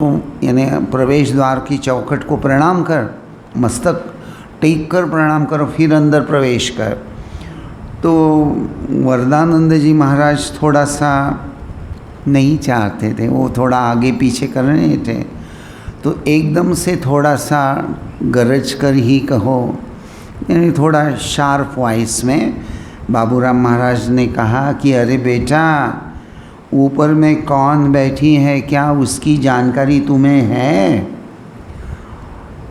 यानी प्रवेश द्वार की चौखट को प्रणाम कर, मस्तक टेक कर प्रणाम करो, फिर अंदर प्रवेश कर। तो वरदानंद जी महाराज थोड़ा सा नहीं चाहते थे, वो थोड़ा आगे पीछे कर रहे थे। तो एकदम से थोड़ा सा गरज कर ही कहो, यानी थोड़ा शार्प वॉइस में बाबूराम महाराज ने कहा कि अरे बेटा, ऊपर में कौन बैठी है, क्या उसकी जानकारी तुम्हें है?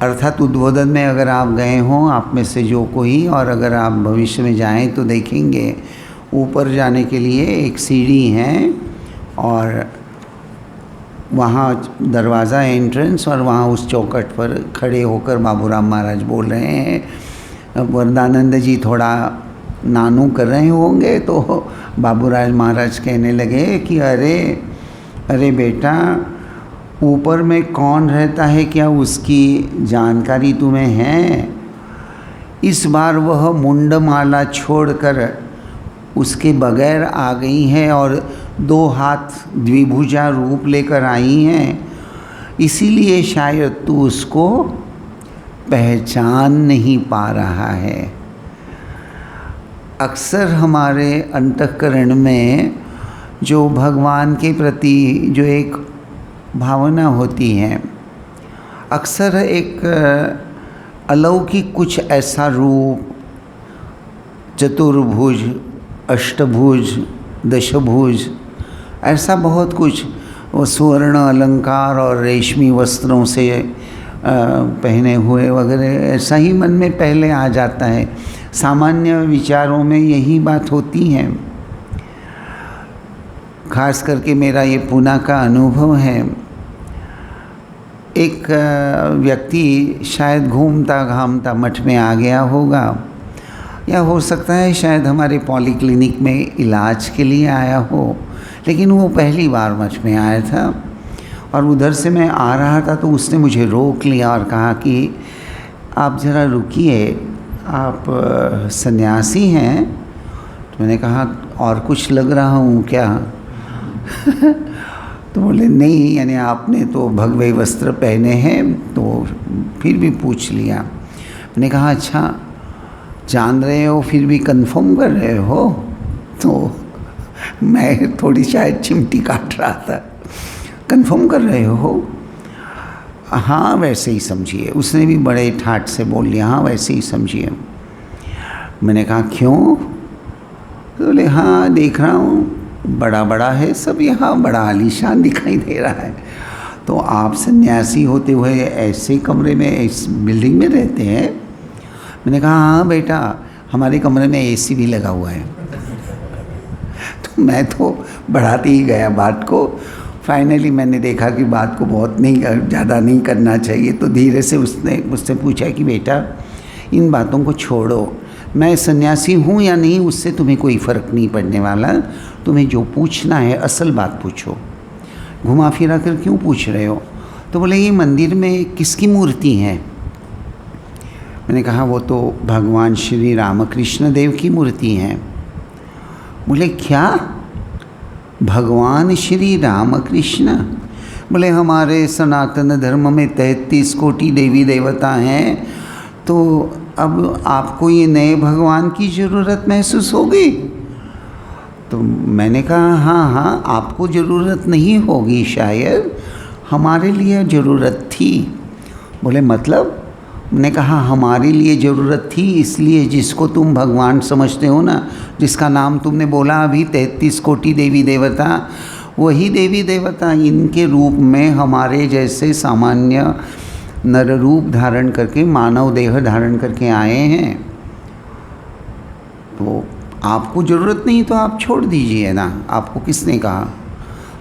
अर्थात उद्बोधन में अगर आप गए हों, आप में से जो कोई, और अगर आप भविष्य में जाएं तो देखेंगे ऊपर जाने के लिए एक सीढ़ी है और वहाँ दरवाज़ा एंट्रेंस, और वहाँ उस चौखट पर खड़े होकर बाबूराम महाराज बोल रहे हैं। वरदानंद जी थोड़ा नानू कर रहे होंगे तो बाबूराज महाराज कहने लगे कि अरे बेटा, ऊपर में कौन रहता है, क्या उसकी जानकारी तुम्हें है? इस बार वह मुंडमाला छोड़कर उसके बगैर आ गई है और 2 हाथ द्विभुजा रूप लेकर आई हैं, इसीलिए शायद तू उसको पहचान नहीं पा रहा है। अक्सर हमारे अंतःकरण में जो भगवान के प्रति जो एक भावना होती है, अक्सर एक अलौकिक कुछ ऐसा रूप, चतुर्भुज, अष्टभुज, दशभुज, ऐसा बहुत कुछ, वो स्वर्ण अलंकार और रेशमी वस्त्रों से पहने हुए वगैरह, ऐसा ही मन में पहले आ जाता है। सामान्य विचारों में यही बात होती है। खास करके मेरा ये पुणे का अनुभव है। एक व्यक्ति शायद घूमता घामता मठ में आ गया होगा, या हो सकता है शायद हमारे पॉलीक्लिनिक में इलाज के लिए आया हो, लेकिन वो पहली बार मठ में आया था। और उधर से मैं आ रहा था तो उसने मुझे रोक लिया और कहा कि आप ज़रा रुकिए, आप सन्यासी हैं? तो मैंने कहा और कुछ लग रहा हूँ क्या? तो बोले नहीं, यानी आपने तो भगवे वस्त्र पहने हैं, तो फिर भी पूछ लिया। मैंने कहा अच्छा, जान रहे हो फिर भी कंफर्म कर रहे हो? तो मैं थोड़ी शायद चिमटी काट रहा था। कंफर्म कर रहे हो? हाँ वैसे ही समझिए। उसने भी बड़े ठाठ से बोल लिया, हाँ वैसे ही समझिए। मैंने कहा क्यों? तो बोले हाँ देख रहा हूँ, बड़ा बड़ा है सब, यहाँ बड़ा आलीशान दिखाई दे रहा है। तो आप सन्यासी होते हुए ऐसे कमरे में, इस बिल्डिंग में रहते हैं? मैंने कहा हाँ बेटा, हमारे कमरे में AC भी लगा हुआ है। तो मैं तो बढ़ाते ही गया बात को। फाइनली मैंने देखा कि बात को बहुत नहीं, ज़्यादा नहीं करना चाहिए, तो धीरे से उसने मुझसे पूछा कि बेटा इन बातों को छोड़ो, मैं सन्यासी हूँ या नहीं उससे तुम्हें कोई फ़र्क नहीं पड़ने वाला, तुम्हें जो पूछना है असल बात पूछो, घुमा फिरा कर क्यों पूछ रहे हो? तो बोले ये मंदिर में किसकी मूर्ति है? मैंने कहा वो तो भगवान श्री रामकृष्ण देव की मूर्ति है। बोले क्या? भगवान श्री रामकृष्ण? बोले हमारे सनातन धर्म में 33 कोटि देवी देवता हैं, तो अब आपको ये नए भगवान की ज़रूरत महसूस होगी? तो मैंने कहा हाँ, आपको ज़रूरत नहीं होगी शायद, हमारे लिए ज़रूरत थी। बोले मतलब? मैंने कहा हमारे लिए ज़रूरत थी, इसलिए जिसको तुम भगवान समझते हो ना, जिसका नाम तुमने बोला अभी 33 कोटि देवी देवता, वही देवी देवता इनके रूप में हमारे जैसे सामान्य नर रूप धारण करके, मानव देह धारण करके आए हैं। तो आपको ज़रूरत नहीं तो आप छोड़ दीजिए ना, आपको किसने कहा?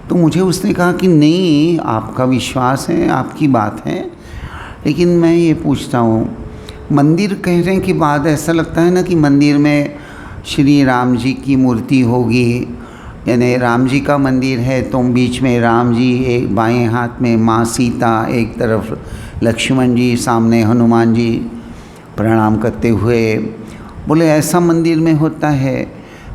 तो मुझे उसने कहा कि नहीं, आपका विश्वास है, आपकी बात है, लेकिन मैं ये पूछता हूँ, मंदिर कहने के बाद ऐसा लगता है ना कि मंदिर में श्री राम जी की मूर्ति होगी, यानी राम जी का मंदिर है तो बीच में राम जी, एक बाएं हाथ में माँ सीता, एक तरफ लक्ष्मण जी, सामने हनुमान जी प्रणाम करते हुए। बोले ऐसा मंदिर में होता है।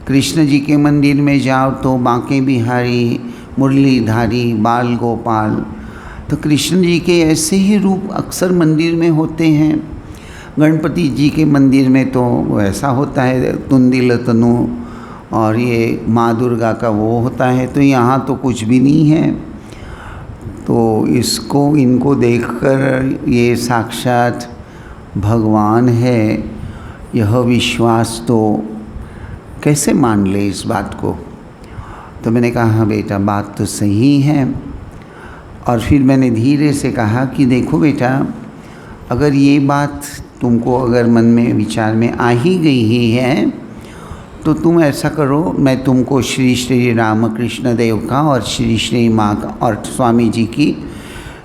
कृष्ण जी के मंदिर में जाओ तो बांके बिहारी, मुरलीधारी, बाल गोपाल, तो कृष्ण जी के ऐसे ही रूप अक्सर मंदिर में होते हैं। गणपति जी के मंदिर में तो वैसा होता है तुंदिल तनु, और ये माँ दुर्गा का वो होता है। तो यहाँ तो कुछ भी नहीं है। तो इनको देखकर ये साक्षात भगवान है, यह विश्वास तो कैसे मान ले इस बात को। तो मैंने कहा हाँ बेटा, बात तो सही है। और फिर मैंने धीरे से कहा कि देखो बेटा, अगर ये बात तुमको अगर मन में विचार में आ ही गई ही है, तो तुम ऐसा करो, मैं तुमको श्री श्री रामकृष्ण देव का और श्री श्री माँ का और स्वामी जी की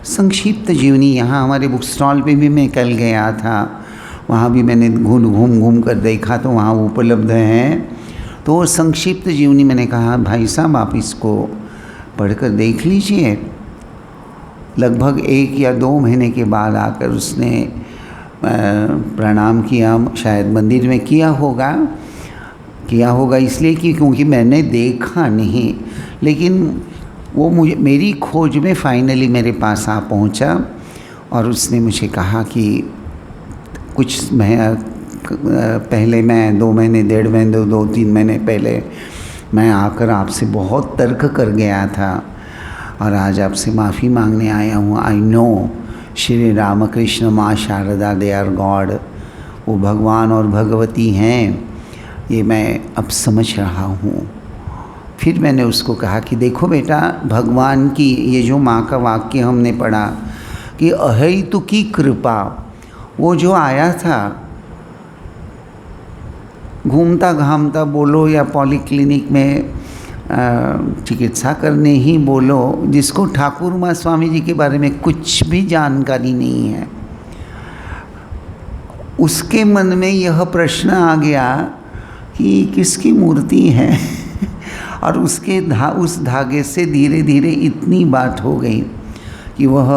संक्षिप्त जीवनी, यहाँ हमारे बुक स्टॉल पे भी मैं कल गया था, वहाँ भी मैंने घूम कर देखा तो वहाँ उपलब्ध हैं। तो वो संक्षिप्त जीवनी मैंने कहा भाई साहब आप इसको पढ़कर देख लीजिए। लगभग 1 या 2 महीने के बाद आकर उसने प्रणाम किया, शायद मंदिर में किया होगा इसलिए कि क्योंकि मैंने देखा नहीं, लेकिन वो मेरी खोज में फाइनली मेरे पास आ पहुंचा। और उसने मुझे कहा कि कुछ पहले मैं 2 महीने 1.5 महीने 2-3 महीने पहले मैं आकर आपसे बहुत तर्क कर गया था और आज आपसे माफ़ी मांगने आया हूँ। आई नो श्री रामकृष्ण माँ शारदा दे आर गॉड, वो भगवान और भगवती हैं, ये मैं अब समझ रहा हूँ। फिर मैंने उसको कहा कि देखो बेटा, भगवान की ये जो माँ का वाक्य हमने पढ़ा कि अहेतु की कृपा, वो जो आया था घूमता घामता बोलो या पॉलीक्लिनिक में चिकित्सा करने ही बोलो, जिसको ठाकुर माँ स्वामी जी के बारे में कुछ भी जानकारी नहीं है, उसके मन में यह प्रश्न आ गया कि किसकी मूर्ति है और उसके उस धागे से धीरे धीरे इतनी बात हो गई कि वह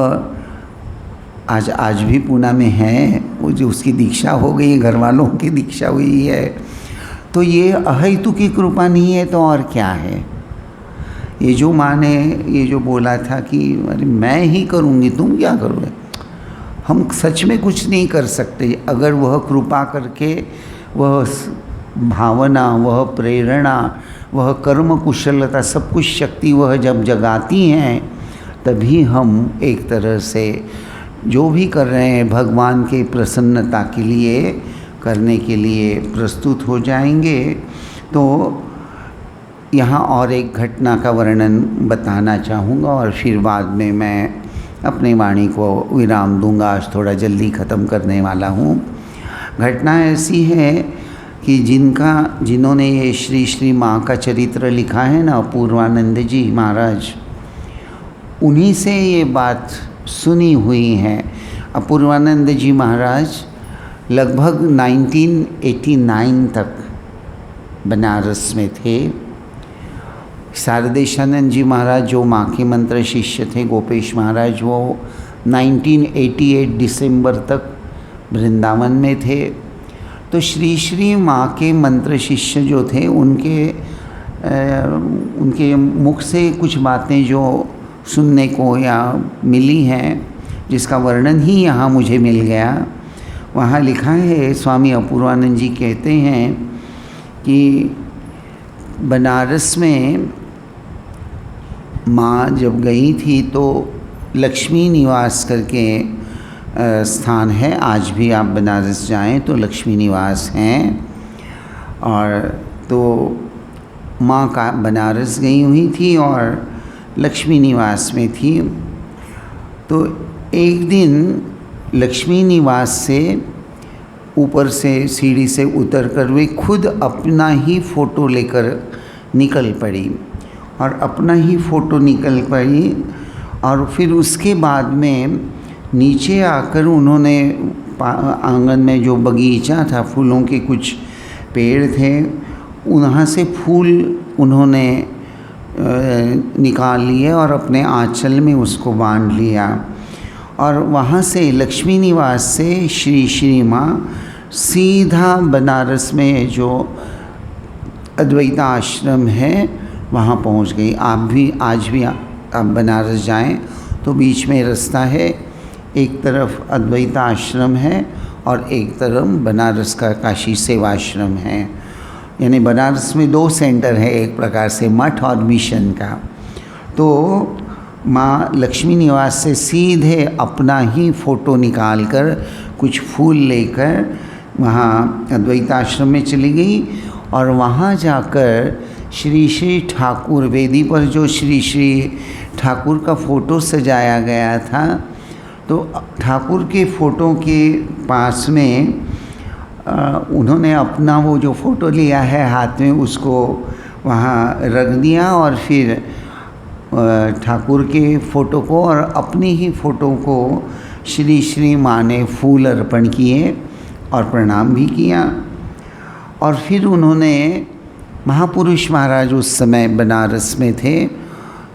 आज भी पूना में है। वो जो उसकी दीक्षा हो गई, घर वालों की दीक्षा हुई है। तो ये अहेतु की कृपा नहीं है तो और क्या है। ये जो माँ ने ये जो बोला था कि अरे मैं ही करूँगी, तुम क्या करोगे, हम सच में कुछ नहीं कर सकते। अगर वह कृपा करके वह भावना, वह प्रेरणा, वह कर्म कुशलता, सब कुछ शक्ति वह जब जगाती हैं, तभी हम एक तरह से जो भी कर रहे हैं भगवान के प्रसन्नता के लिए करने के लिए प्रस्तुत हो जाएंगे। तो यहाँ और एक घटना का वर्णन बताना चाहूँगा और फिर बाद में मैं अपनी वाणी को विराम दूंगा। आज थोड़ा जल्दी ख़त्म करने वाला हूँ। घटना ऐसी है कि जिन्होंने ये श्री श्री माँ का चरित्र लिखा है ना, अपूर्वानंद जी महाराज, उन्हीं से ये बात सुनी हुई है। अपूर्वानंद जी महाराज लगभग 1989 तक बनारस में थे। शारदेशानंद जी महाराज जो माँ के मंत्र शिष्य थे, गोपेश महाराज, वो 1988 दिसंबर तक वृंदावन में थे। तो श्री श्री माँ के मंत्र शिष्य जो थे, उनके मुख से कुछ बातें जो सुनने को या मिली हैं, जिसका वर्णन ही यहाँ मुझे मिल गया। वहाँ लिखा है, स्वामी अपूर्वानंद जी कहते हैं कि बनारस में माँ जब गई थी तो लक्ष्मी निवास करके स्थान है। आज भी आप बनारस जाएं तो लक्ष्मी निवास हैं। और तो माँ का बनारस गई हुई थी और लक्ष्मी निवास में थी। तो एक दिन लक्ष्मी निवास से ऊपर से सीढ़ी से उतर कर वे खुद अपना ही फ़ोटो लेकर निकल पड़ी और अपना ही फ़ोटो निकल पड़ी। और फिर उसके बाद में नीचे आकर उन्होंने आंगन में जो बगीचा था, फूलों के कुछ पेड़ थे, वहाँ से फूल उन्होंने निकाल लिए और अपने आंचल में उसको बांध लिया। और वहाँ से लक्ष्मी निवास से श्री श्री माँ सीधा बनारस में जो अद्वैता आश्रम है वहाँ पहुँच गई। आप भी आज भी आप बनारस जाएं तो बीच में रास्ता है, एक तरफ अद्वैत आश्रम है और एक तरफ बनारस का काशी सेवाश्रम है। यानी बनारस में 2 सेंटर है, एक प्रकार से मठ और मिशन का। तो माँ लक्ष्मी निवास से सीधे अपना ही फ़ोटो निकाल कर कुछ फूल लेकर वहाँ अद्वैत आश्रम में चली गई और वहाँ जाकर श्री श्री ठाकुर वेदी पर जो श्री श्री ठाकुर का फ़ोटो सजाया गया था, तो ठाकुर के फ़ोटो के पास में उन्होंने अपना वो जो फ़ोटो लिया है हाथ में, उसको वहाँ रख दिया और फिर ठाकुर के फ़ोटो को और अपनी ही फ़ोटो को श्री श्री माँ ने फूल अर्पण किए और प्रणाम भी किया। और फिर उन्होंने महापुरुष महाराज उस समय बनारस में थे,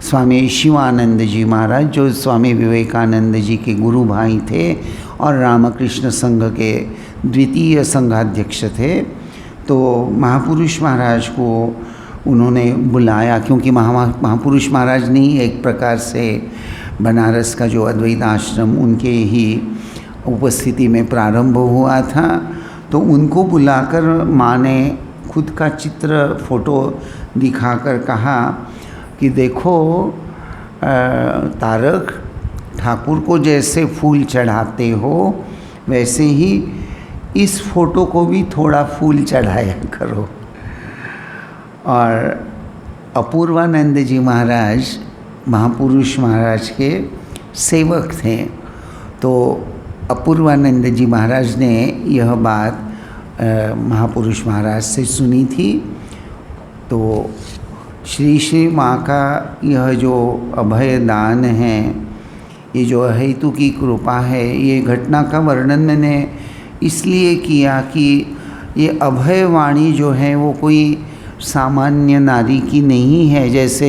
स्वामी शिवानंद जी महाराज जो स्वामी विवेकानंद जी के गुरु भाई थे और रामकृष्ण संघ के द्वितीय संघाध्यक्ष थे। तो महापुरुष महाराज को उन्होंने बुलाया, क्योंकि महापुरुष महाराज ने एक प्रकार से बनारस का जो अद्वैत आश्रम उनके ही उपस्थिति में प्रारंभ हुआ था। तो उनको बुलाकर माँ ने खुद का चित्र फ़ोटो दिखाकर कहा कि देखो तारक, ठाकुर को जैसे फूल चढ़ाते हो वैसे ही इस फ़ोटो को भी थोड़ा फूल चढ़ाया करो। और अपूर्वानंद जी महाराज महापुरुष महाराज के सेवक थे। तो अपूर्वानंद जी महाराज ने यह बात महापुरुष महाराज से सुनी थी। तो श्री श्री माँ का यह जो अभय दान है, ये जो अहेतु की कृपा है, ये घटना का वर्णन मैंने इसलिए किया कि ये अभय वाणी जो है वो कोई सामान्य नारी की नहीं है। जैसे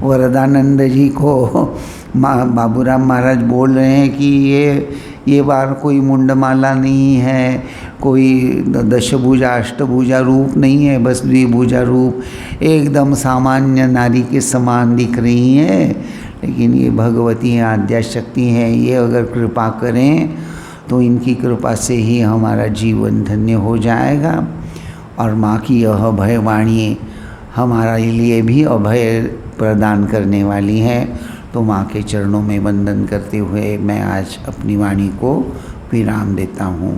वरदानंद जी को बाबूराम महाराज बोल रहे हैं कि ये बार कोई मुंडमाला नहीं है, कोई दशभुजा अष्टभुजा रूप नहीं है, बस द्विभुजा रूप, एकदम सामान्य नारी के समान दिख रही है। लेकिन ये भगवती आद्या शक्ति है, ये अगर कृपा करें तो इनकी कृपा से ही हमारा जीवन धन्य हो जाएगा। और माँ की यह अभय वाणी हमारे लिए भी अभय प्रदान करने वाली है। तो माँ के चरणों में वंदन करते हुए मैं आज अपनी वाणी को विराम देता हूँ।